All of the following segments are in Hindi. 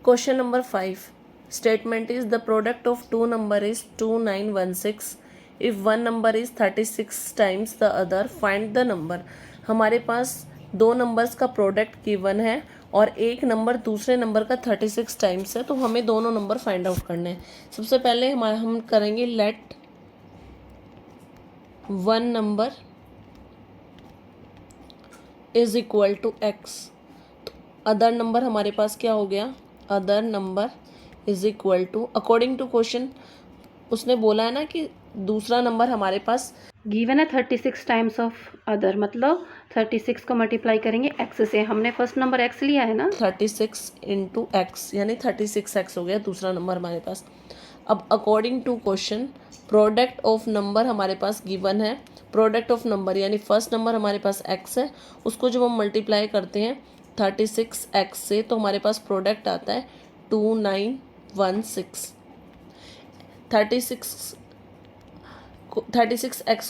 Question number 5. Statement is the product of two number is 2916. If one number is 36 times the other, find the number. हमारे पास दो नंबर्स का प्रोडक्ट गिवन है और एक नंबर दूसरे नंबर का 36 टाइम्स है, तो हमें दोनों नंबर फाइंड आउट करने हैं। सबसे पहले हम करेंगे let one number is equal to x. तो अदर नंबर हमारे पास क्या हो गया, other number is equal to, according to question उसने बोला है ना कि दूसरा नंबर हमारे पास गिवन है 36 टाइम्स ऑफ अदर, मतलब 36 को मल्टीप्लाई करेंगे एक्स से। हमने फर्स्ट नंबर एक्स लिया है ना, 36 इंटू एक्स यानी 36x हो गया दूसरा नंबर हमारे पास। अब according to question product of number हमारे पास गिवन है, प्रोडक्ट ऑफ नंबर यानी फर्स्ट नंबर हमारे पास x है, उसको जब हम मल्टीप्लाई करते हैं 36x से तो हमारे पास प्रोडक्ट आता है 2916। 36x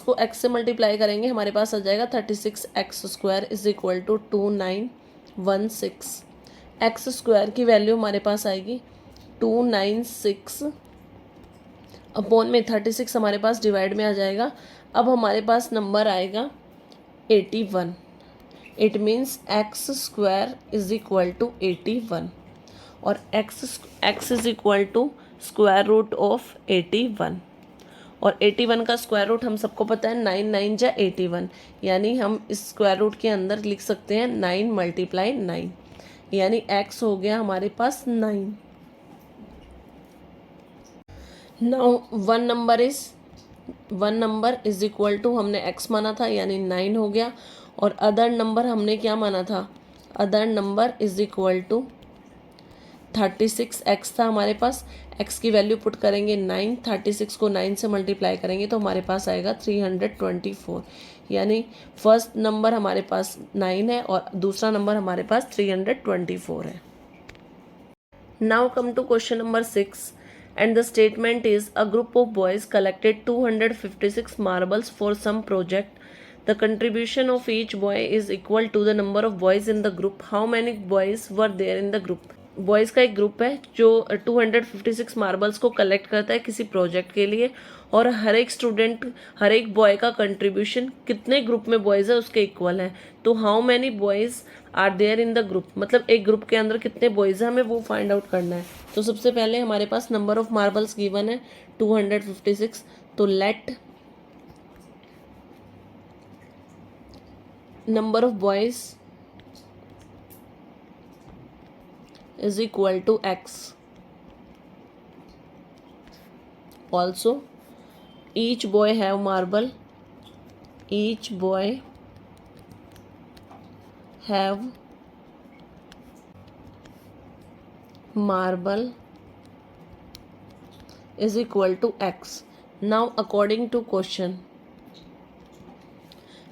को x से मल्टीप्लाई करेंगे हमारे पास आ जाएगा 36x² is equal to 2916। X square की वैल्यू हमारे पास आएगी 296 अपॉन में 36 हमारे पास डिवाइड में आ जाएगा। अब हमारे पास नंबर आएगा 81। It means x square is equal to 81 और x is equal to square root of 81 और 81 का स्क्वायर रूट हम सबको पता है 9 9 जा 81, यानी हम इस स्क्वायर रूट के अंदर लिख सकते हैं 9 मल्टीप्लाई 9, यानी x हो गया हमारे पास 9। Now one number is equal to हमने x माना था यानी 9 हो गया और अदर नंबर हमने क्या माना था, other number is equal to 36x था हमारे पास। x की वैल्यू पुट करेंगे 9, 36 को 9 से मल्टीप्लाई करेंगे तो हमारे पास आएगा 324, यानी फर्स्ट नंबर हमारे पास 9 है और दूसरा नंबर हमारे पास 324 है। Now come to question number 6 and the statement is a group of boys collected 256 marbles for some project. The contribution of each boy is equal to the number of boys in the group. How many boys were there in the group? Boys का एक ग्रुप है जो 256 मार्बल्स को कलेक्ट करता है किसी प्रोजेक्ट के लिए और हर एक स्टूडेंट, हर एक बॉय का कंट्रीब्यूशन कितने ग्रुप में बॉयज़ है उसके इक्वल है। तो how many boys are there in the group, मतलब एक ग्रुप के अंदर कितने बॉयज़ हैं हमें वो फाइंड आउट करना है। तो सबसे पहले हमारे पास नंबर ऑफ मार्बल्स गिवन है 256, तो let number of boys is equal to x. Also, each boy have marble. Each boy have marble is equal to x. Now, according to question,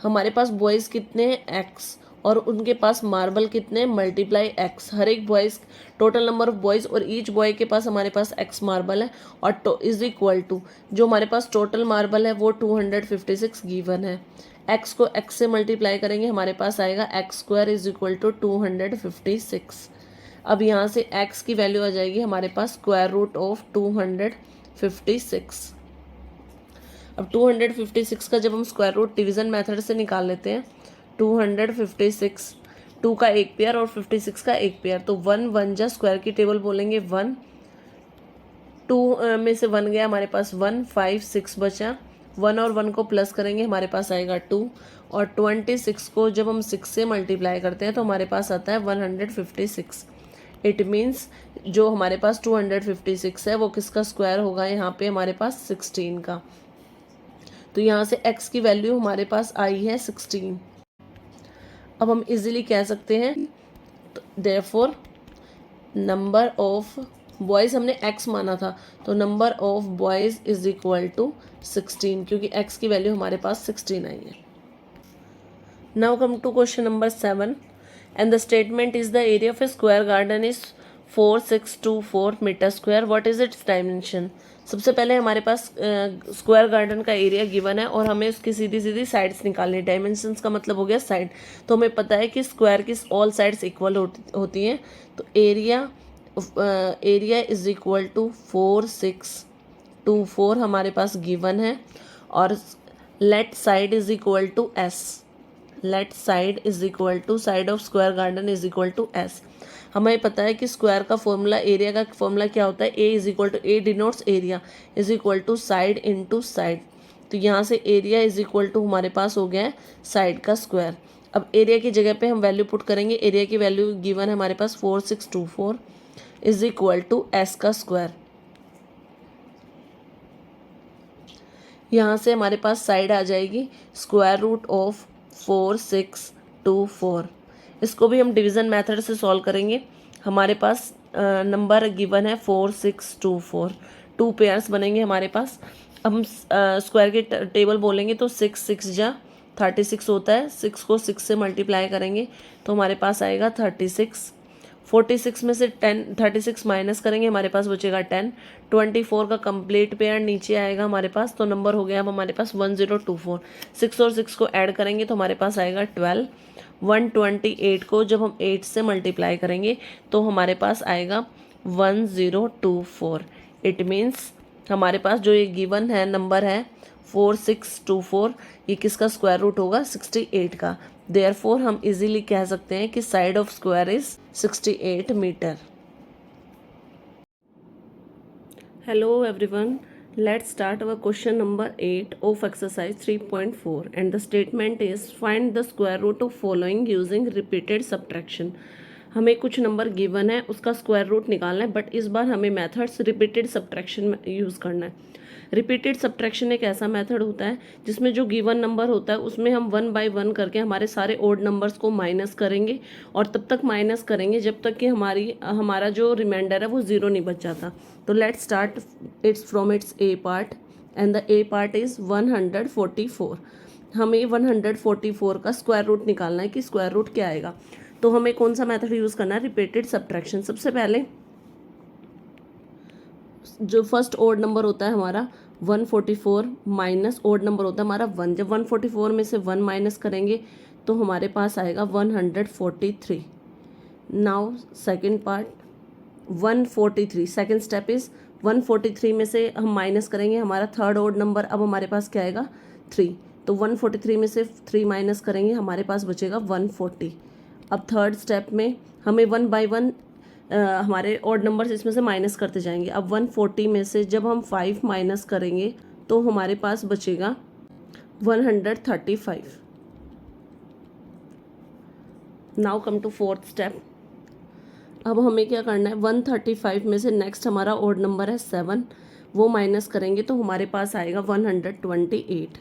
हमारे पास बॉयज़ कितने हैं x और उनके पास मार्बल कितने मल्टीप्लाई एक्स। हर एक boys total number of boys और ईच बॉय के पास हमारे पास एक्स मार्बल है और इज इक्वल टू जो हमारे पास टोटल मार्बल है वो 256 गिवन है। एक्स को एक्स से मल्टीप्लाई करेंगे हमारे पास आएगा x square is equal to 256। अब यहाँ से एक्स की वैल्यू आ जाएगी हमारे पास स्क्वायर रूट ऑफ 256। अब 256 का जब हम स्क्वायर रूट डिवीज़न मेथड से निकाल लेते हैं 256 2 का एक पेयर और 56 का एक पेयर, तो 1 1 जा स्क्वायर की टेबल बोलेंगे 1, 2 में से 1 गया हमारे पास 1, 5 6 बचा, 1 और 1 को प्लस करेंगे हमारे पास आएगा 2 और 26 को जब हम 6 से मल्टीप्लाई करते हैं तो हमारे पास आता है 156। इट मीन्स जो हमारे पास 256 है वो किसका स्क्वायर होगा, यहाँ पे हमारे पास 16 का। तो यहाँ से x की वैल्यू हमारे पास आई है 16। अब हम इजीली कह सकते हैं देयरफॉर नंबर ऑफ बॉयज़ हमने x माना था तो number of boys is equal to 16 क्योंकि x की वैल्यू हमारे पास 16 आई है। Now come to question number 7 and the statement is the area of a square garden is 4624 metre square, what is its dimension. सबसे पहले हमारे पास स्क्वायर गार्डन का एरिया गिवन है और हमें उसकी सीधी सीधी साइड्स निकालनी है। डायमेंशंस का मतलब हो गया साइड, तो हमें पता है कि स्क्वायर की ऑल साइड्स इक्वल होती हैं। तो area area is equal to 4624 हमारे पास गिवन है, और let side is equal to s, let side is equal to side of square garden is equal to s. हमें पता है कि स्क्वायर का फॉर्मूला, एरिया का फॉर्मूला क्या होता है, A is equal to, A denotes area is equal to side into side. तो यहाँ से एरिया इज इक्वल टू हमारे पास हो गया है साइड का स्क्वायर। अब एरिया की जगह पे हम वैल्यू पुट करेंगे, एरिया की वैल्यू गिवन है हमारे पास 4624 इज इक्वल टू एस का स्क्वायर। यहाँ से हमारे पास साइड आ जाएगी स्क्वायर रूट ऑफ 4624। इसको भी हम डिवीज़न मेथड से सॉल्व करेंगे। हमारे पास नंबर गिवन है 4624, 2 पेयर्स बनेंगे हमारे पास। अब हम स्क्वायर के टेबल बोलेंगे तो 6 जा 36 होता है, 6 को 6 से मल्टीप्लाई करेंगे तो हमारे पास आएगा 36। 46 में से 36 माइनस करेंगे, हमारे पास बचेगा 10। 24 का कंप्लीट पेयर नीचे आएगा हमारे पास, तो नंबर हो गया अब हमारे पास 1024। 6 और 6 को ऐड करेंगे तो हमारे पास आएगा 12। 128 को जब हम 8 से मल्टीप्लाई करेंगे तो हमारे पास आएगा 1024। इट मीन्स हमारे पास जो ये गिवन है नंबर है 4624, ये किसका स्क्वायर रूट होगा, 68 का। देयरफॉर हम इजीली कह सकते हैं कि side of square is 68 metre. Hello everyone, let's start our question number 8 of exercise 3.4 and the statement is find the square root of following using repeated subtraction। हमें कुछ नंबर गिवन है, उसका स्क्वायर रूट निकालना है, बट इस बार हमें मेथड्स रिपीटेड सब्ट्रैक्शन में यूज़ करना है। रिपीटेड सब्ट्रैक्शन एक ऐसा मेथड होता है जिसमें जो गिवन नंबर होता है उसमें हम 1 बाय 1 करके हमारे सारे ओड नंबर्स को माइनस करेंगे, और तब तक माइनस करेंगे जब तक कि हमारा जो रिमाइंडर है वो 0 नहीं बच जाता। तो let's start it's from it's a part, and the A part is 144। हमें 144 का स्क्वायर रूट निकालना है कि स्क्वायर रूट क्या आएगा। तो हमें कौन सा मेथड यूज़ करना है, रिपीटेड सब्ट्रैक्शन। सबसे पहले जो फर्स्ट ओड नंबर होता है हमारा 144 माइनस ओड नंबर होता है हमारा 1। जब 144 में से 1 माइनस करेंगे तो हमारे पास आएगा 143। Now second part 143, second step is 143 में से हम माइनस करेंगे हमारा थर्ड ओड नंबर, अब हमारे पास क्या आएगा 3। तो 143 में से 3 माइनस करेंगे हमारे पास बचेगा 140। अब थर्ड स्टेप में हमें 1 बाय 1 हमारे ऑड नंबर्स इसमें से माइनस करते जाएंगे। अब 140 में से जब हम 5 माइनस करेंगे तो हमारे पास बचेगा 135। Now come to fourth step. अब हमें क्या करना है, 135 में से नेक्स्ट हमारा ऑड नंबर है 7, वो माइनस करेंगे तो हमारे पास आएगा 128।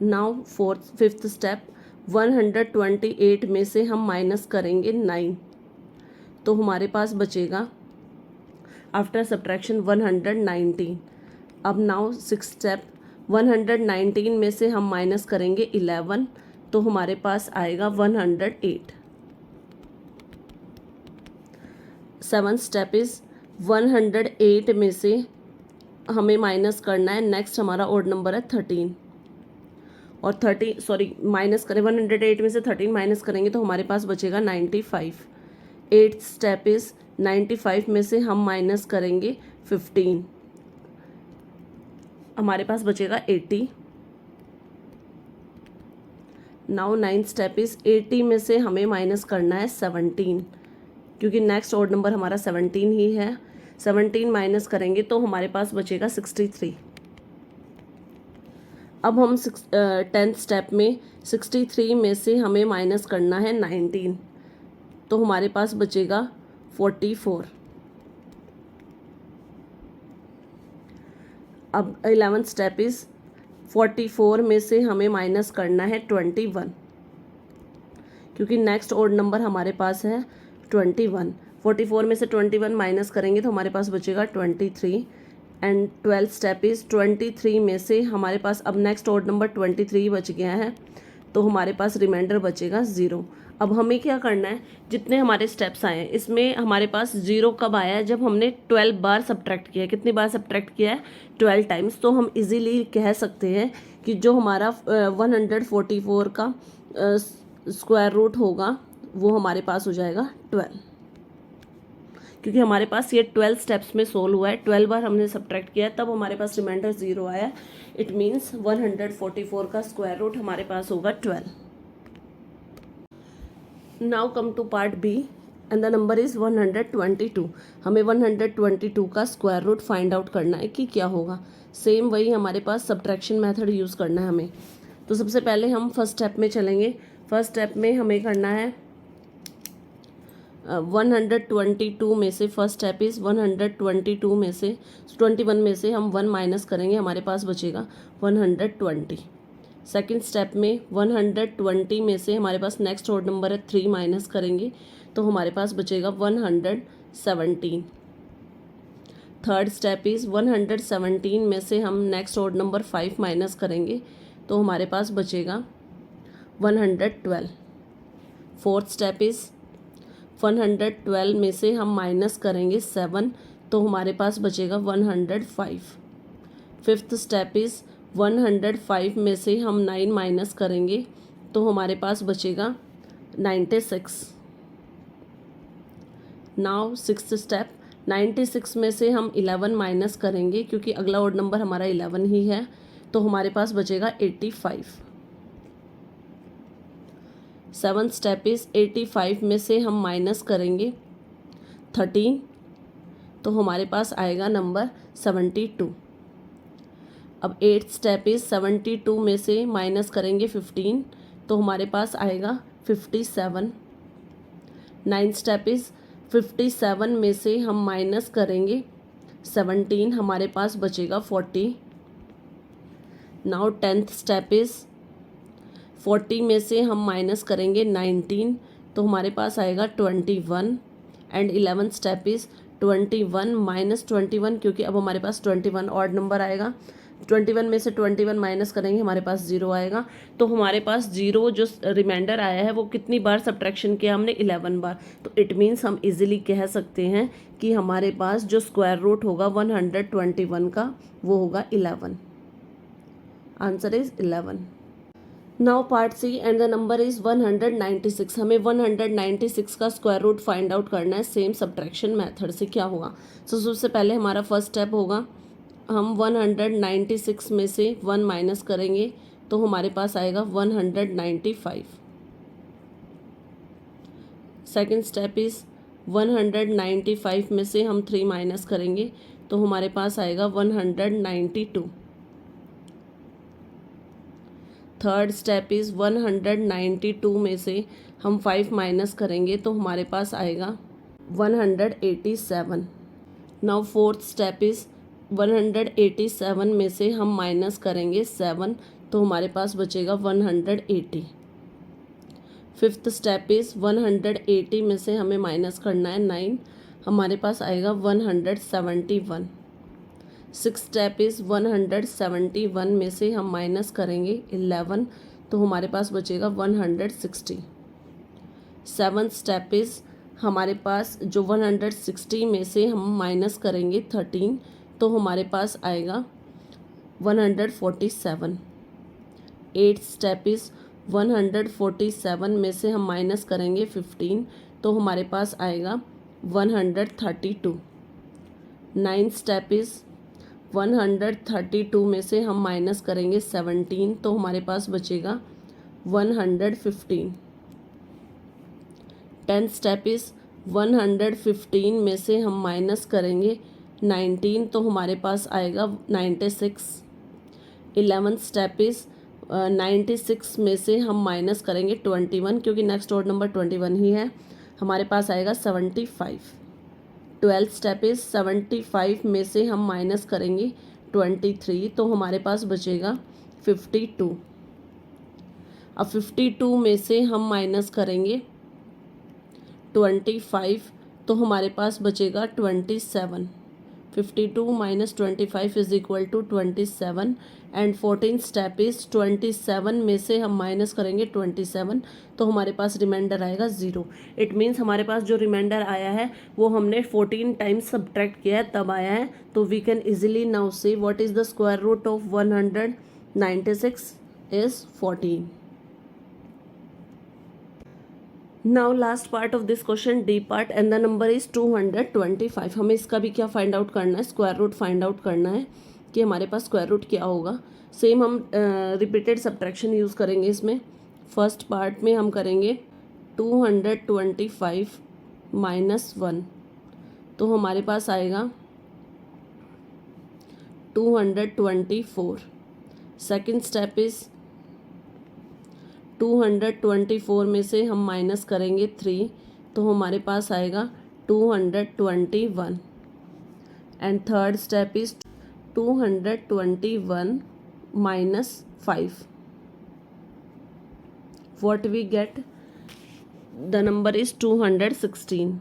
नाउ फिफ्थ स्टेप, 128 में से हम माइनस करेंगे 9, तो हमारे पास बचेगा आफ्टर सब्ट्रैक्शन 119। अब नाउ सिक्स स्टेप, 119 में से हम माइनस करेंगे 11, तो हमारे पास आएगा 108। सेवन्थ स्टेप इज़ 108 में से हमें माइनस करना है नेक्स्ट हमारा ऑड नंबर है 13, और 108 में से 13 माइनस करेंगे तो हमारे पास बचेगा 95। एट्थ स्टेप इज़ 95 में से हम माइनस करेंगे 15, हमारे पास बचेगा 80। नाउ नाइन्थ स्टेप इज़ 80 में से हमें माइनस करना है 17, क्योंकि नेक्स्ट ऑड नंबर हमारा 17 ही है। 17 माइनस करेंगे तो हमारे पास बचेगा 63। अब हम 10th स्टेप में 63 में से हमें माइनस करना है 19, तो हमारे पास बचेगा 44। अब 11th स्टेप इज़ 44 में से हमें माइनस करना है 21, क्योंकि नेक्स्ट ऑड नंबर हमारे पास है 21। 44 में से 21 माइनस करेंगे तो हमारे पास बचेगा 23। एंड 12th स्टेप इज़ 23 में से हमारे पास अब नेक्स्ट ऑड नंबर 23 बच गया है, तो हमारे पास रिमाइंडर बचेगा 0। अब हमें क्या करना है, जितने हमारे स्टेप्स आए हैं इसमें हमारे पास 0 कब आया है, जब हमने 12 बार सब्ट्रैक्ट किया है। कितनी बार सब्ट्रैक्ट किया है, 12 टाइम्स। तो हम इजीली कह सकते हैं कि जो हमारा 144 का स्क्वायर रूट होगा वो हमारे पास हो जाएगा 12, क्योंकि हमारे पास ये 12 स्टेप्स में सोल्व हुआ है, 12 बार हमने सब्ट्रैक्ट किया है, तब हमारे पास रिमाइंडर 0 आया। इट मीन्स 144 का स्क्वायर रूट हमारे पास होगा 12। Now come to part B and the number is 122। हमें 122 का स्क्वायर रूट फाइंड आउट करना है कि क्या होगा। सेम वही हमारे पास सब्ट्रैक्शन मेथड यूज़ करना है हमें। तो सबसे पहले हम फर्स्ट स्टेप में चलेंगे। फर्स्ट स्टेप में हमें करना है 122 में से, फर्स्ट स्टेप इज़ 122 में से 21 में से हम 1 माइनस करेंगे, हमारे पास बचेगा 120। सेकेंड स्टेप में 120 में से हमारे पास नेक्स्ट ऑड नंबर है 3 माइनस करेंगे तो हमारे पास बचेगा 117। थर्ड स्टेप इज़ 117 में से हम नेक्स्ट ऑड नंबर 5 माइनस करेंगे तो हमारे पास बचेगा 112। फोर्थ स्टेप इज़ 112 में से हम माइनस करेंगे 7 तो हमारे पास बचेगा 105। फिफ्थ स्टेप इज़ 105 में से हम 9 माइनस करेंगे तो हमारे पास बचेगा 96। नाउ सिक्स्थ स्टेप, 96 में से हम 11 माइनस करेंगे क्योंकि अगला ऑड नंबर हमारा 11 ही है तो हमारे पास बचेगा 85। सेवन्थ स्टेप इज़ 85 में से हम माइनस करेंगे 13 तो हमारे पास आएगा नंबर 72। अब एट्थ स्टेप इज़ 72 में से माइनस करेंगे 15 तो हमारे पास आएगा 57। नाइन्थ स्टेप इज़ 57 में से हम माइनस करेंगे 17, हमारे पास बचेगा 40। नाउ टेंथ स्टेप इज़ 40 में से हम माइनस करेंगे 19 तो हमारे पास आएगा 21। And 11th step is 21 minus 21 क्योंकि अब हमारे पास 21 ऑड नंबर आएगा। 21 में से 21 माइनस करेंगे हमारे पास 0 आएगा। तो हमारे पास 0 जो रिमाइंडर आया है वो कितनी बार सब्ट्रैक्शन किया हमने, 11 बार। तो इट मीन्स हम इजीली कह सकते हैं कि हमारे पास जो स्क्वायर रूट होगा 121 का वो होगा 11। Answer is 11। Now part C and the number is 196। हमें 196 का स्क्वायर रूट फाइंड आउट करना है सेम सब्ट्रैक्शन मेथड से। क्या होगा, तो सबसे पहले हमारा फर्स्ट स्टेप होगा, हम 196 में से 1 माइनस करेंगे तो हमारे पास आएगा 195। सेकेंड स्टेप इज़ 195 में से हम 3 माइनस करेंगे तो हमारे पास आएगा 192। थर्ड स्टेप इज़ 192 में से हम 5 माइनस करेंगे तो हमारे पास आएगा 187। नाउ फोर्थ स्टेप इज़ 187 में से हम माइनस करेंगे 7 तो हमारे पास बचेगा 180। फिफ्थ स्टेप इज़ 180 में से हमें माइनस करना है 9, हमारे पास आएगा 171। सिक्स स्टेप इज़ 171 में से हम माइनस करेंगे 11 तो हमारे पास बचेगा 160। सेवन्थ स्टेप इज़ हमारे पास जो 160 में से हम माइनस करेंगे 13 तो हमारे पास आएगा 147। एट्थ स्टेप इज़ 147 में से हम माइनस करेंगे 15 तो हमारे पास आएगा 132। नाइन्थ स्टेप इज़ 132 में से हम माइनस करेंगे 17 तो हमारे पास बचेगा 115। टेंथ स्टेप इज़ 115 में से हम माइनस करेंगे 19 तो हमारे पास आएगा 96। 11th स्टेप इज़ 96 में से हम माइनस करेंगे 21 क्योंकि नेक्स्ट ऑड नंबर 21 ही है, हमारे पास आएगा 75। 12th स्टेप इज़ 75 में से हम माइनस करेंगे 23 तो हमारे पास बचेगा 52। अब 52 में से हम माइनस करेंगे 25 तो हमारे पास बचेगा 27। 52 minus 25 is equal to 27। And 14th step is 27 में से हम माइनस करेंगे 27 तो हमारे पास रिमाइंडर आएगा 0। इट मीन्स हमारे पास जो रिमाइंडर आया है वो हमने 14 टाइम्स सब्ट्रैक्ट किया है तब आया है। तो we can easily now say what is the square root of 196 is 14। Now last part of this question, D part, and the number is 225। हमें इसका भी क्या फाइंड आउट करना है, स्क्वायर रूट फाइंड आउट करना है कि हमारे पास स्क्वायर रूट क्या होगा। सेम हम रिपीटेड सब्ट्रैक्शन यूज़ करेंगे इसमें। फर्स्ट पार्ट में हम करेंगे 225 माइनस 1, तो हमारे पास आएगा 224। सेकेंड स्टेप इज़ 224 में से हम माइनस करेंगे 3, तो हमारे पास आएगा 221। And third step is 221 minus 5। What we get, the number is 216।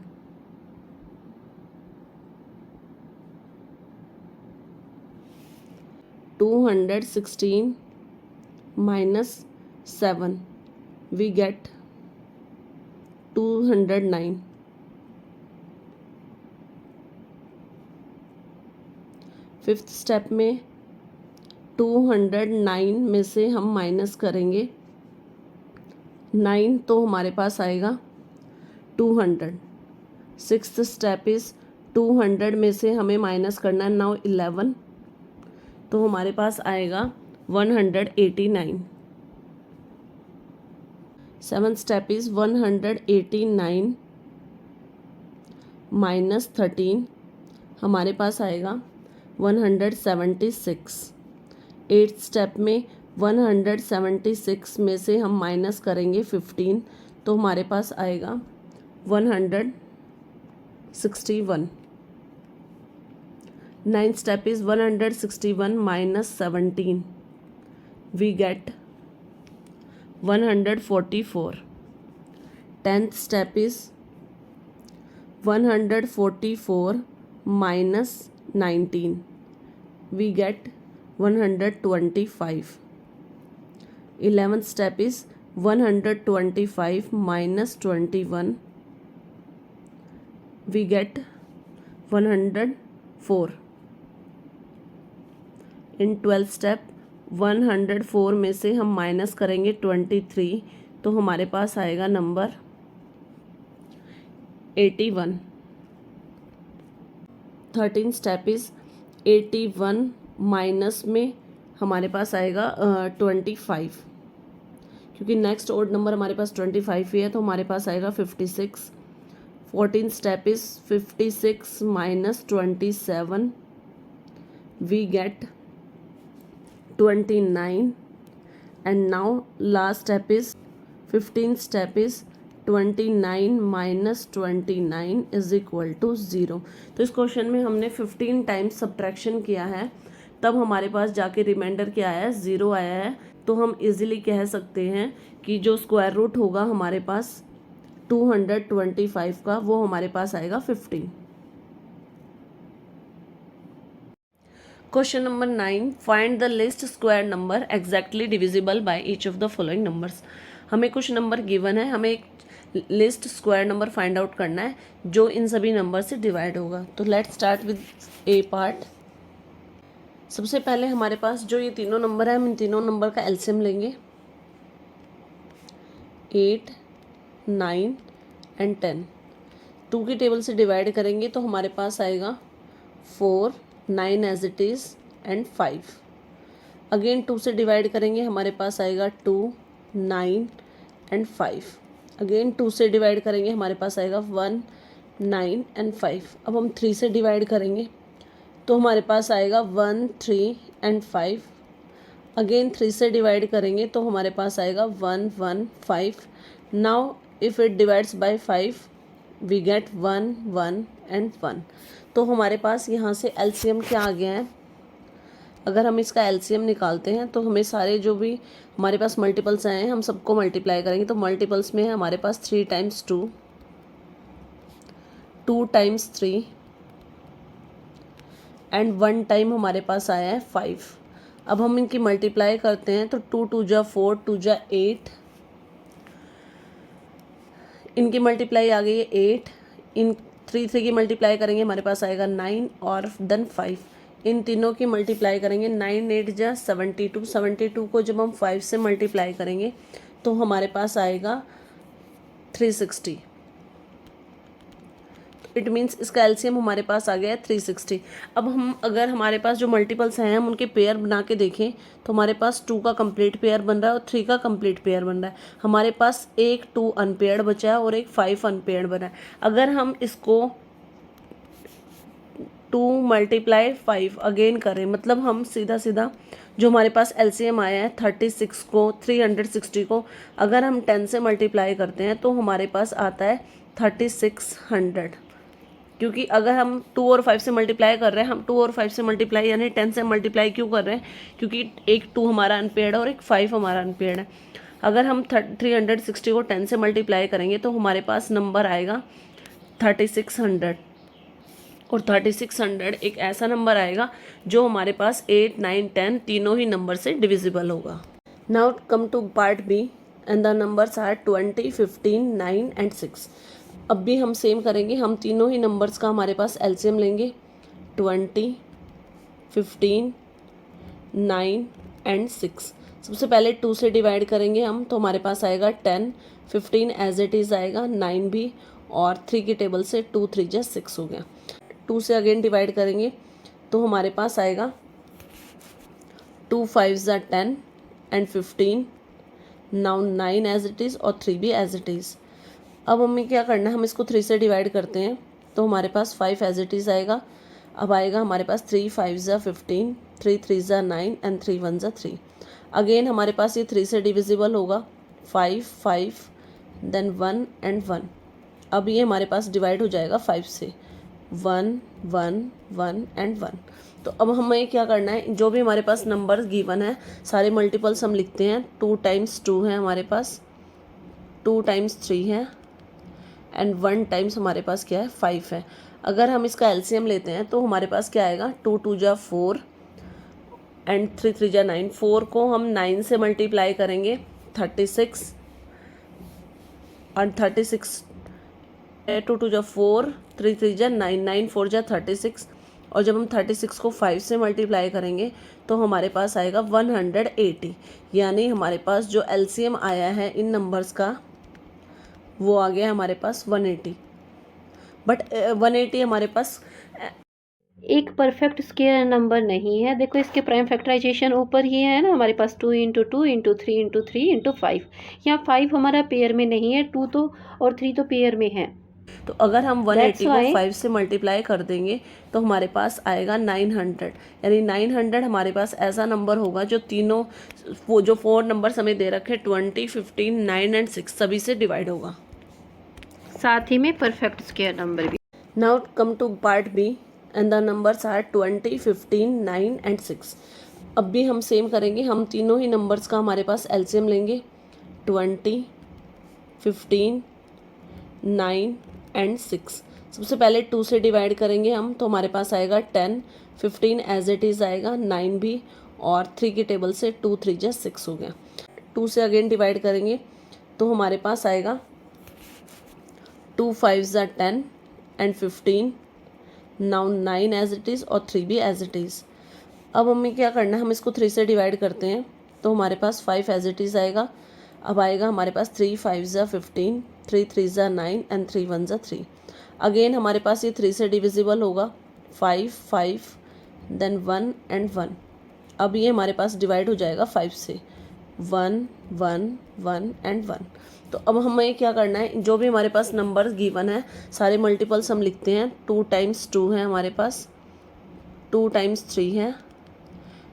minus 7, we get 209. Fifth step में 209 में से हम माइनस करेंगे 9, तो हमारे पास आएगा 200। सिक्स्थ स्टेप इज 200 में से हमें माइनस करना है नाउ 11, तो हमारे पास आएगा 189। सेवन्थ स्टेप इज 189 माइनस 13, हमारे पास आएगा 176। एट्थ स्टेप में 176 में से हम माइनस करेंगे 15, तो हमारे पास आएगा 161। Ninth step is 161 minus 17, we get 144. 10th step is 144 minus 19, we get 125. 11th step is 125 minus 21, we get 104. In 12th step 104 में से हम माइनस करेंगे 23, तो हमारे पास आएगा number 81। 13th step is 81 minus में हमारे पास आएगा 25, क्योंकि नेक्स्ट ओड नंबर हमारे पास 25 ही है, तो हमारे पास आएगा 56। 14th step is 56 minus 27, we get 29। and now last step is 15th step is 29 minus 29 is equal to 0। तो इस क्वेश्चन में हमने 15 टाइम्स सब्ट्रैक्शन किया है, तब हमारे पास जाके रिमाइंडर क्या आया है, 0 आया है। तो हम इजीली कह सकते हैं कि जो स्क्वायर रूट होगा हमारे पास 225 का, वो हमारे पास आएगा 15। Question number 9, find the list square number exactly divisible by each of the following numbers. हमें कुछ नंबर गिवन है, हमें एक list square number find out करना है जो इन सभी नंबर से डिवाइड होगा। तो let's start with A part. सबसे पहले हमारे पास जो ये तीनों नंबर है, हम इन तीनों नंबर का एलसीएम लेंगे। 8, 9 एंड 10। 2 की टेबल से डिवाइड करेंगे तो हमारे पास आएगा 4, 9 as it is and 5। Again 2 से डिवाइड करेंगे, हमारे पास आएगा 2, 9 एंड 5। अगेन 2 से डिवाइड करेंगे, हमारे पास आएगा 1, 9 एंड 5। अब हम 3 से डिवाइड करेंगे तो हमारे पास आएगा 1, 3 एंड 5। अगेन 3 से डिवाइड करेंगे तो हमारे पास आएगा 1, 1, 5। Now if it divides by 5 we get 1, 1 and 1। तो हमारे पास यहाँ से एलसीएम क्या आ गया है, अगर हम इसका एलसीएम निकालते हैं तो हमें सारे जो भी हमारे पास मल्टीपल्स आए हैं हम सबको मल्टीप्लाई करेंगे। तो मल्टीपल्स में है हमारे पास 3 टाइम्स 2, 2 टाइम्स 3 एंड 1 टाइम हमारे पास आया है 5। अब हम इनकी मल्टीप्लाई करते हैं तो 2 2 जा 4, 2 जा 8, इनकी मल्टीप्लाई आ गई है 8। इन 3 3 की मल्टीप्लाई करेंगे, हमारे पास आएगा 9 और देन 5। इन तीनों की मल्टीप्लाई करेंगे, 9 8 जा 72। 72 को जब हम 5 से मल्टीप्लाई करेंगे तो हमारे पास आएगा 360। इट मीन्स इसका एलसीएम हमारे पास आ गया है 360। अब हम अगर हमारे पास जो मल्टीपल्स हैं हम उनके पेयर बना के देखें तो हमारे पास 2 का कंप्लीट पेयर बन रहा है और 3 का कंप्लीट पेयर बन रहा है। हमारे पास एक 2 अनपेयर्ड बचा है और एक 5 अनपेयर्ड बना है। अगर हम इसको 2 × 5 अगेन करें, मतलब हम सीधा सीधा जो हमारे पास एलसीएम आया है 36 को 360 को अगर हम 10 से मल्टीप्लाई करते हैं तो हमारे पास आता है 3600। क्योंकि अगर हम 2 और 5 से मल्टीप्लाई कर रहे हैं, हम 2 और 5 से मल्टीप्लाई यानी 10 से मल्टीप्लाई क्यों कर रहे हैं? क्योंकि एक 2 हमारा अनपेयर्ड है और एक 5 हमारा अनपेयर्ड है। अगर हम 360 को 10 से मल्टीप्लाई करेंगे तो हमारे पास नंबर आएगा 3600। और 3600 एक ऐसा नंबर आएगा जो हमारे पास 8, 9, 10 तीनों ही नंबर से डिविजिबल होगा। Now come to part B and the numbers are 20, 15, 9 and 6। अब भी हम सेम करेंगे, हम तीनों ही नंबर्स का हमारे पास एलसीएम लेंगे 20, 15, 9 एंड 6। सबसे पहले 2 से डिवाइड करेंगे हम तो हमारे पास आएगा 10, 15 एज इट इज़ आएगा, 9 भी, और 3 की टेबल से 2 3 जा 6 हो गया। 2 से अगेन डिवाइड करेंगे तो हमारे पास आएगा 2 5 जा 10 and 15, now 9 as it is और 3 भी एज इट इज़। अब हमें क्या करना है, हम इसको 3 से डिवाइड करते हैं तो हमारे पास 5 एज इट इज़ आएगा। अब आएगा हमारे पास 3 5 जा 15, 3 3 जा 9 एंड 3 1 जा 3। अगेन हमारे पास ये 3 से डिविजिबल होगा, 5 5 देन 1 एंड 1। अब ये हमारे पास डिवाइड हो जाएगा 5 से, 1 1 1 एंड 1। तो अब हमें क्या करना है, जो भी हमारे पास नंबर्स गिवन है सारे मल्टीपल्स हम लिखते हैं। 2 टाइम्स 2 है हमारे पास, 2 टाइम्स 3 है एंड 1 टाइम्स हमारे पास क्या है 5 है। अगर हम इसका एलसीएम लेते हैं तो हमारे पास क्या आएगा, 2 2 जा 4 एंड 3 3 जा 9। 4 को हम 9 से मल्टीप्लाई करेंगे 36 और 36 2 2 जा 4, 3 3 जा 9, 9 4 जा 36। और जब हम 36 को 5 से मल्टीप्लाई करेंगे तो हमारे पास आएगा 180। यानी हमारे पास जो एलसीएम आया है इन नंबर्स का वो आ गया हमारे पास 180। बट 180 हमारे पास एक परफेक्ट स्क्वायर नंबर नहीं है। देखो इसके प्राइम फैक्टराइजेशन ऊपर ही है ना, हमारे पास 2 × 2 × 3 × 3 × 5। यहाँ 5 हमारा पेयर में नहीं है, 2 तो और 3 तो पेयर में है। तो अगर हम 180 को 5 से मल्टीप्लाई कर देंगे तो हमारे पास आएगा 900। यानी 900 हमारे पास ऐसा नंबर होगा जो तीनों वो जो 4 नंबर्स हमें दे रखे 20, 15, 9 एंड 6 सभी से डिवाइड होगा। साथ ही में परफेक्ट स्क्वायर नंबर भी। Now come to part B and the numbers are 20, 15, 9 and 6। अब भी हम सेम करेंगे, हम तीनों ही नंबर्स का हमारे पास एलसीएम लेंगे 20, 15, 9 एंड 6। सबसे पहले 2 से डिवाइड करेंगे हम तो हमारे पास आएगा 10, 15 एज इट इज़ आएगा, 9 भी, और 3 की टेबल से 2 3 जा 6 हो गया। 2 से अगेन डिवाइड करेंगे तो हमारे पास आएगा 2 5 जा 10 and 15, now 9 as it is और 3 भी एज इट इज़। अब हमें क्या करना है, हम इसको 3 से डिवाइड करते हैं तो हमारे पास 5 एज इट इज़ आएगा। अब आएगा हमारे पास 3 5 जा 15, 3 3 जा 9 एंड 3 1 जा 3। अगेन हमारे पास ये 3 से डिविजिबल होगा, 5 5 देन 1 एंड 1। अब ये हमारे पास डिवाइड हो जाएगा 5 से, 1 1 1 एंड 1। तो अब हमें क्या करना है, जो भी हमारे पास नंबर्स गिवन है सारे मल्टीपल्स हम लिखते हैं। 2 टाइम्स 2 है हमारे पास, 2 टाइम्स 3 है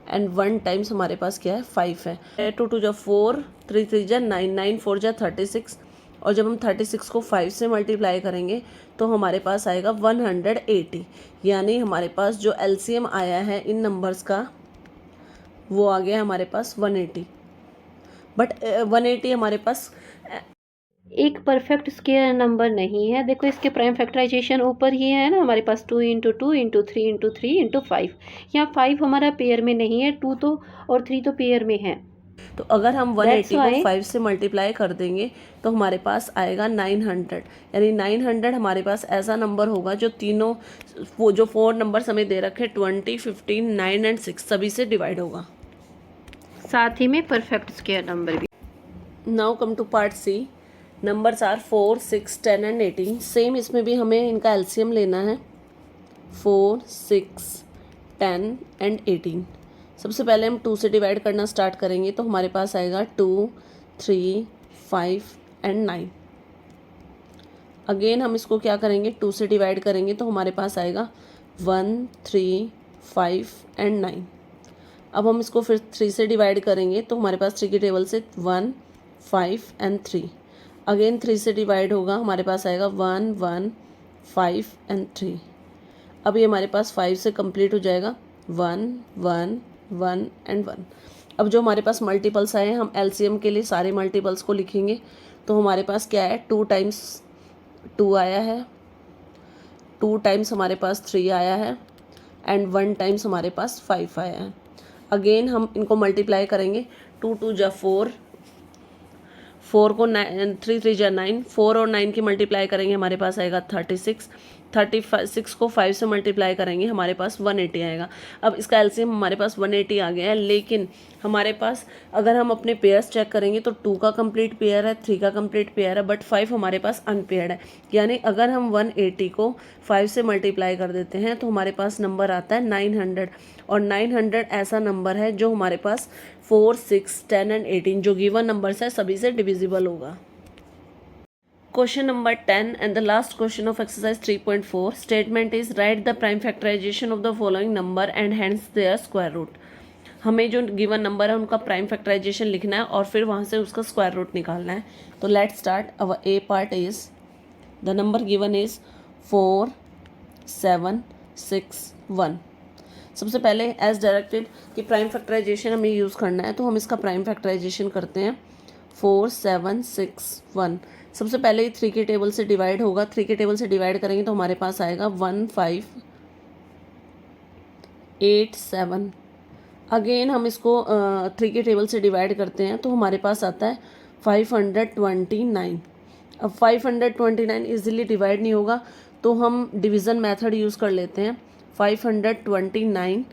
एंड 1 टाइम्स हमारे पास क्या है 5 है। 2 2 जा 4, 3 3 जा 9, 9 4 जा 36। और जब हम 36 को 5 से मल्टीप्लाई करेंगे तो हमारे पास आएगा 180। यानी हमारे पास जो एलसीएम आया है इन नंबर्स का वो आ गया हमारे पास 180। बट 180 हमारे पास एक परफेक्ट स्क्वायर नंबर नहीं है। देखो इसके प्राइम फैक्टराइजेशन ऊपर ही है ना, हमारे पास 2 × 2 × 3 × 3 × 5। यहाँ 5 हमारा पेयर में नहीं है, 2 तो और 3 तो पेयर में है। तो अगर हम 180 को 5 से मल्टीप्लाई कर देंगे तो हमारे पास आएगा 900। यानी 900 हमारे पास ऐसा नंबर होगा जो तीनों वो जो 4 नंबर्स हमें दे रखे 20, 15, 9 एंड 6 सभी से डिवाइड होगा। साथ ही में परफेक्ट स्क्वायर नंबर भी। Now come to part C numbers are 4, 6, 10 and 18। Same इसमें भी हमें इनका एलसीएम लेना है 4, 6, 10 एंड 18। सबसे पहले हम 2 से डिवाइड करना स्टार्ट करेंगे तो हमारे पास आएगा 2, 3, 5 एंड 9। अगेन हम इसको क्या करेंगे 2 से डिवाइड करेंगे तो हमारे पास आएगा 1, 3, 5 एंड 9। अब हम इसको फिर 3 से डिवाइड करेंगे तो हमारे पास 3 की टेबल से 1, 5 एंड 3। अगेन 3 से डिवाइड होगा, हमारे पास आएगा 1, 1, 5 एंड 3। अब ये हमारे पास 5 से कंप्लीट हो जाएगा 1, 1, 1 एंड 1। अब जो हमारे पास मल्टीपल्स आए हैं हम एलसीएम के लिए सारे मल्टीपल्स को लिखेंगे। तो हमारे पास क्या है 2 टाइम्स 2 आया है, 2 टाइम्स हमारे पास 3 आया है एंड 1 टाइम्स हमारे पास 5 आया है। अगेन हम इनको मल्टीप्लाई करेंगे 2, 2 जा 4, 4 को 9, 3, 3 जा 9, 4 और 9 की मल्टीप्लाई करेंगे हमारे पास आएगा 36, 36 को 5 से मल्टीप्लाई करेंगे हमारे पास 180 आएगा। अब इसका एलसीएम हमारे पास 180 आ गया है, लेकिन हमारे पास अगर हम अपने पेयर्स चेक करेंगे तो 2 का कंप्लीट पेयर है, 3 का कंप्लीट पेयर है, बट 5 हमारे पास अनपेयर्ड है। यानी अगर हम 180 को 5 से मल्टीप्लाई कर देते हैं तो हमारे पास नंबर आता है 900। और 900 ऐसा नंबर है जो हमारे पास 4, 6, 10 एंड 18 जो गिवन नंबर्स है सभी से डिविजिबल होगा। Question number 10 and the last question of exercise 3.4 statement is write the prime factorization of the following number and hence their square root। हमें जो गिवन नंबर है उनका प्राइम फैक्टराइजेशन लिखना है और फिर वहाँ से उसका स्क्वायर रूट निकालना है। तो let's start. Our A part is the number given is 4, 7, 6, 1। सबसे पहले एज डायरेक्टेड कि प्राइम फैक्टराइजेशन हमें यूज़ करना है तो हम इसका प्राइम फैक्टराइजेशन करते हैं 4, 7, 6, 1। सबसे पहले 3 के टेबल से डिवाइड होगा, 3 के टेबल से डिवाइड करेंगे तो हमारे पास आएगा 1, 5, 8, 7। अगेन हम इसको 3 के टेबल से डिवाइड करते हैं तो हमारे पास आता है 529। अब 529 इजीली डिवाइड नहीं होगा तो हम डिवीज़न मेथड यूज़ कर लेते हैं। 529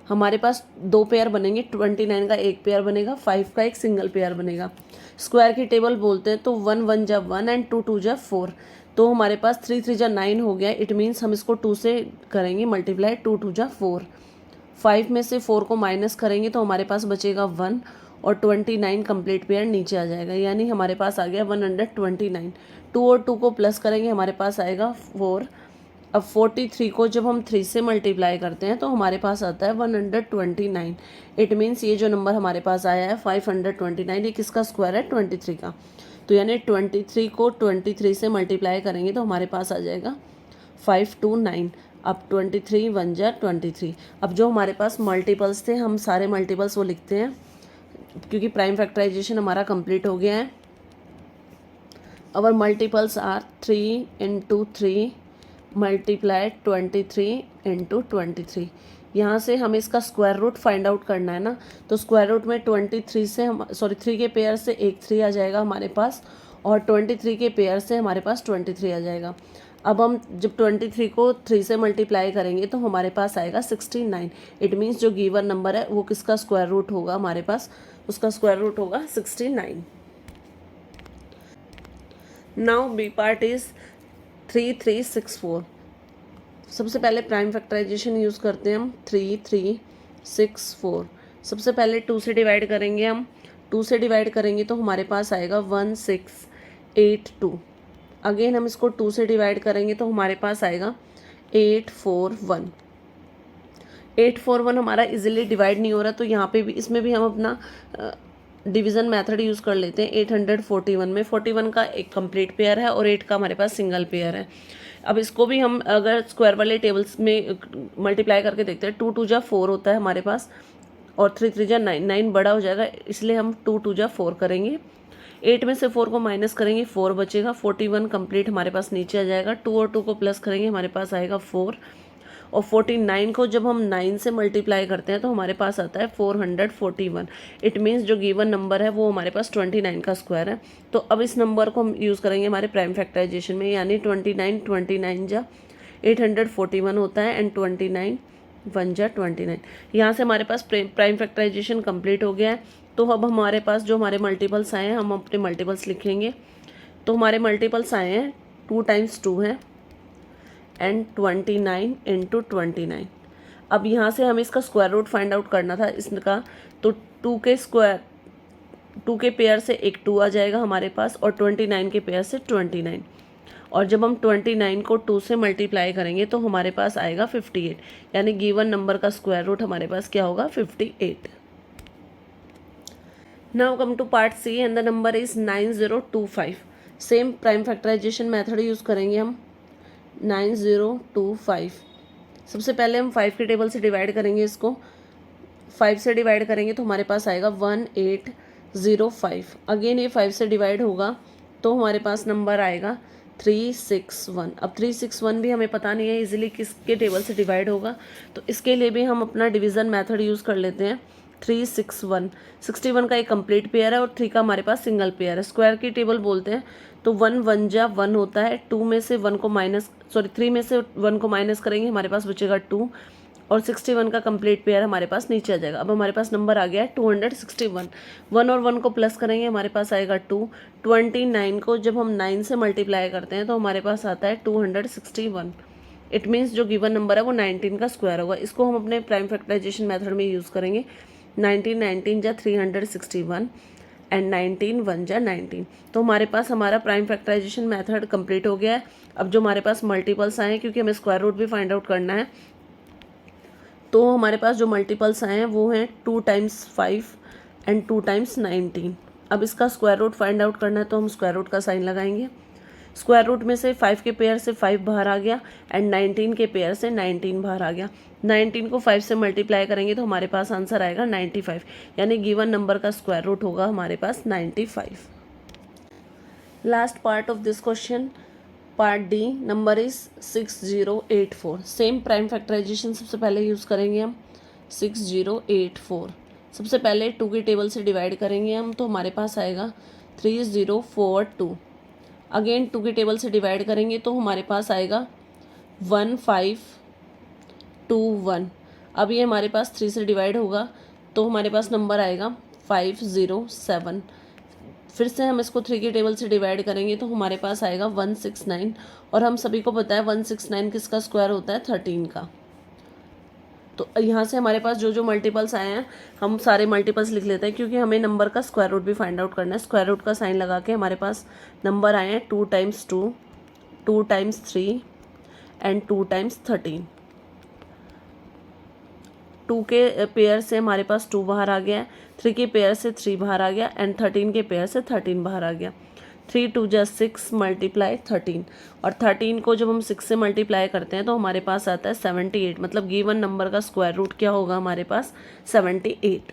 हमारे पास 2 पेयर बनेंगे, 29 का एक पेयर बनेगा, 5 का एक सिंगल पेयर बनेगा। स्क्वायर की टेबल बोलते हैं तो 1, 1 जा 1 एंड 2, 2 जा 4। तो हमारे पास 3, 3 जा 9 हो गया। इट मीन्स हम इसको 2 से करेंगे मल्टीप्लाई, 2, 2 जा 4। 5 में से 4 को माइनस करेंगे तो हमारे पास बचेगा 1 और 29 कंप्लीट पेयर नीचे आ जाएगा, यानी हमारे पास आ गया 129। 2 और 2 को प्लस करेंगे हमारे पास आएगा 4। अब 43 को जब हम 3 से मल्टीप्लाई करते हैं तो हमारे पास आता है 129। इट मीन्स ये जो नंबर हमारे पास आया है 529 ये किसका स्क्वायर है 23 का। तो यानी 23 को 23 से मल्टीप्लाई करेंगे तो हमारे पास आ जाएगा 529। अब 23 1 जा 23। अब जो हमारे पास मल्टीपल्स थे हम सारे मल्टीपल्स वो लिखते हैं क्योंकि प्राइम फैक्टराइजेशन हमारा कंप्लीट हो गया है। अवर मल्टीपल्स आर 3 × 3 मल्टीप्लाई 23 × 23। यहाँ से हमें इसका स्क्वायर रूट फाइंड आउट करना है ना, तो स्क्वायर रूट में 23 से 3 के पेयर से एक 3 आ जाएगा हमारे पास और 23 के पेयर से हमारे पास 23 आ जाएगा। अब हम जब 23 को 3 से मल्टीप्लाई करेंगे तो हमारे पास आएगा 69। इट मीन्स जो गिवन नंबर है वो किसका स्क्वायर रूट होगा हमारे पास, उसका स्क्वायर रूट होगा 69। Now B part is 3, 3, 6, 4। सबसे पहले प्राइम फैक्टराइजेशन यूज़ करते हैं हम 3, 3, 6, 4। सबसे पहले 2 से डिवाइड करेंगे हम, 2 से डिवाइड करेंगे तो हमारे पास आएगा 1, 6, 8, 2। अगेन हम इसको 2 से डिवाइड करेंगे तो हमारे पास आएगा 8, 4, 1। 8, 4, 1 हमारा इजीली डिवाइड नहीं हो रहा तो यहाँ पे भी इसमें भी हम अपना डिवीज़न मेथड यूज़ कर लेते हैं। 841 में 41 का एक कंप्लीट पेयर है और 8 का हमारे पास सिंगल पेयर है। अब इसको भी हम अगर स्क्वायर वाले टेबल्स में मल्टीप्लाई करके देखते हैं 2, 2 जा 4 होता है हमारे पास और 3, 3 जा 9, 9 बड़ा हो जाएगा इसलिए हम 2, 2 जा 4 करेंगे। 8 में से 4 को माइनस करेंगे 4 बचेगा। 41 कंप्लीट हमारे पास नीचे आ जाएगा। 2 और 2 को प्लस करेंगे हमारे पास आएगा 4 और 49 को जब हम 9 से मल्टीप्लाई करते हैं तो हमारे पास आता है 441। इट मीन्स जो गिवन नंबर है वो हमारे पास 29 का स्क्वायर है। तो अब इस नंबर को हम यूज़ करेंगे हमारे प्राइम फैक्टराइजेशन में, यानी 29 जा 841 होता है एंड 29 1 जा 29। यहाँ से हमारे पास प्राइम फैक्टराइजेशन कंप्लीट हो गया है। तो अब हमारे पास जो हमारे मल्टीपल्स आए हैं हम अपने मल्टीपल्स लिखेंगे। तो हमारे मल्टीपल्स आए हैं 2 टाइम्स 2 है एंड 29 इंटू 29। अब यहाँ से हमें इसका स्क्वायर रूट फाइंड आउट करना था इसका, तो 2 के पेयर से एक 2 आ जाएगा हमारे पास और 29 के पेयर से 29, और जब हम 29 को 2 से मल्टीप्लाई करेंगे तो हमारे पास आएगा 58, यानी गिवन नंबर का स्क्वायर रूट हमारे पास क्या होगा 58। Now come to part C and the number is 9025। Same prime factorization method use करेंगे हम। 9025 सबसे पहले हम 5 के टेबल से डिवाइड करेंगे, इसको 5 से डिवाइड करेंगे तो हमारे पास आएगा 1805। अगेन ये 5 से डिवाइड होगा तो हमारे पास नंबर आएगा 361। अब 361 भी हमें पता नहीं है इजीली किसके टेबल से डिवाइड होगा, तो इसके लिए भी हम अपना डिवीज़न मेथड यूज़ कर लेते हैं। 361 61 का एक कंप्लीट पेयर है और 3 का हमारे पास सिंगल पेयर है। स्क्वायर की टेबल बोलते हैं तो 1 1 जा 1 होता है, 2 में से 1 को माइनस 3 में से 1 को माइनस करेंगे हमारे पास बचेगा 2, और 61 का कंप्लीट पेयर हमारे पास नीचे आ जाएगा। अब हमारे पास नंबर आ गया है 261। 1 और 1 को प्लस करेंगे हमारे पास आएगा 2। 29 को जब हम 9 से मल्टीप्लाई करते हैं तो हमारे पास आता है 261। इट मीन्स जो गिवन नंबर है वो 19 का स्क्वायर होगा। इसको हम अपने प्राइम फैक्टराइजेशन मेथड में यूज़ करेंगे। 19 जा 361 एंड 19 1 जा 19। तो हमारे पास हमारा प्राइम फैक्टराइजेशन मेथड कंप्लीट हो गया है। अब जो हमारे पास मल्टीपल्स आए हैं, क्योंकि हमें स्क्वायर रूट भी फाइंड आउट करना है, तो हमारे पास जो मल्टीपल्स आए हैं वो हैं 2 टाइम्स 5 एंड 2 टाइम्स 19। अब इसका स्क्वायर रूट फाइंड आउट करना है तो हम स्क्वायर रूट का साइन लगाएंगे। स्क्वायर रूट में से 5 के पेयर से 5 बाहर आ गया एंड 19 के पेयर से 19 बाहर आ गया। 19 को 5 से मल्टीप्लाई करेंगे तो हमारे पास आंसर आएगा 95, यानी गिवन नंबर का स्क्वायर रूट होगा हमारे पास 95। Last part of this question, part D, number is 6084। Same prime factorization सबसे पहले यूज़ करेंगे हम। 6084 सबसे पहले 2 की टेबल से डिवाइड करेंगे हम, तो हमारे पास आएगा 3042। अगेन 2 की टेबल से डिवाइड करेंगे तो हमारे पास आएगा 1521। अब ये हमारे पास 3 से डिवाइड होगा तो हमारे पास नंबर आएगा 507। फिर से हम इसको 3 की टेबल से डिवाइड करेंगे तो हमारे पास आएगा 169, और हम सभी को पता है 169 किसका स्क्वायर होता है 13 का। तो यहाँ से हमारे पास जो जो मल्टीपल्स आए हैं हम सारे मल्टीपल्स लिख लेते हैं, क्योंकि हमें नंबर का स्क्वायर रूट भी फाइंड आउट करना है। स्क्वायर रूट का साइन लगा के हमारे पास नंबर आए हैं 2 टाइम्स 2, 2 टाइम्स 3 एंड 2 टाइम्स 13। 2 के पेयर से हमारे पास 2 बाहर आ गया है, 3 के पेयर से 3 बाहर आ गया एंड 13 के पेयर से 13 बाहर आ गया। 3 2 जा 6 मल्टीप्लाई 13, और 13 को जब हम 6 से मल्टीप्लाई करते हैं तो हमारे पास आता है 78। मतलब गिवन नंबर का स्क्वायर रूट क्या होगा हमारे पास 78।